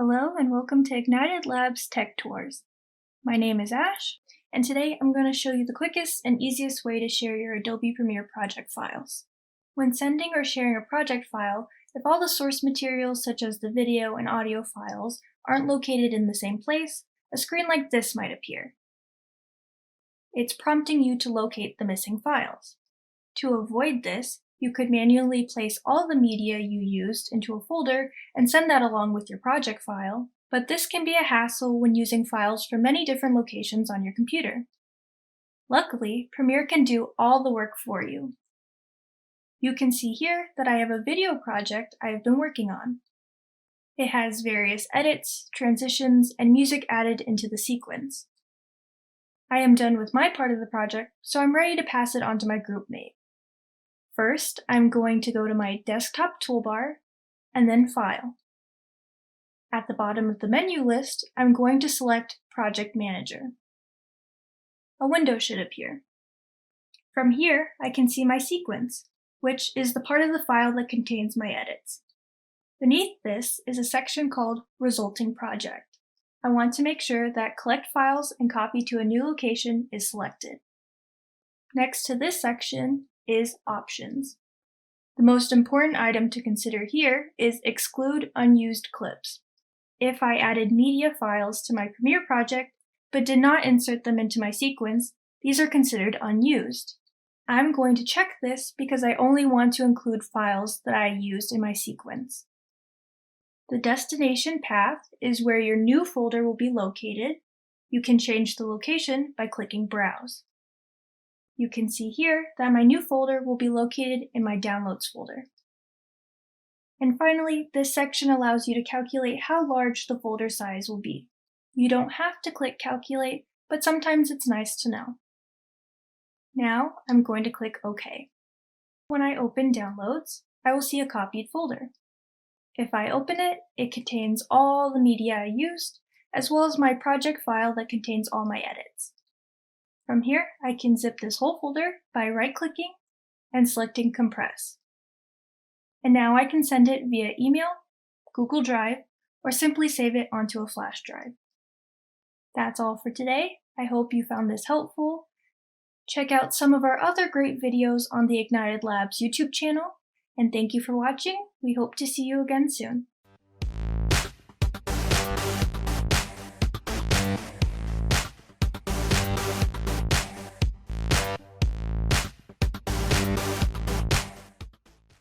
Hello and welcome to IgnitED Lab's Tech Tours. My name is Ash, and today I'm going to show you the quickest and easiest way to share your Adobe Premiere project files. When sending or sharing a project file, if all the source materials such as the video and audio files aren't located in the same place, a screen like this might appear. It's prompting you to locate the missing files. To avoid this, you could manually place all the media you used into a folder and send that along with your project file, but this can be a hassle when using files from many different locations on your computer. Luckily, Premiere can do all the work for you. You can see here that I have a video project I have been working on. It has various edits, transitions, and music added into the sequence. I am done with my part of the project, so I'm ready to pass it on to my group mate. First, I'm going to go to my desktop toolbar, and then File. At the bottom of the menu list, I'm going to select Project Manager. A window should appear. From here, I can see my sequence, which is the part of the file that contains my edits. Beneath this is a section called Resulting Project. I want to make sure that Collect Files and Copy to a New Location is selected. Next to this section is Options. The most important item to consider here is Exclude Unused Clips. If I added media files to my Premiere project, but did not insert them into my sequence, these are considered unused. I'm going to check this because I only want to include files that I used in my sequence. The destination path is where your new folder will be located. You can change the location by clicking Browse. You can see here that my new folder will be located in my Downloads folder. And finally, this section allows you to calculate how large the folder size will be. You don't have to click Calculate, but sometimes it's nice to know. Now I'm going to click OK. When I open Downloads, I will see a copied folder. If I open it, it contains all the media I used, as well as my project file that contains all my edits. From here, I can zip this whole folder by right-clicking and selecting Compress. And now I can send it via email, Google Drive, or simply save it onto a flash drive. That's all for today. I hope you found this helpful. Check out some of our other great videos on the IgnitED Labs YouTube channel, and thank you for watching. We hope to see you again soon.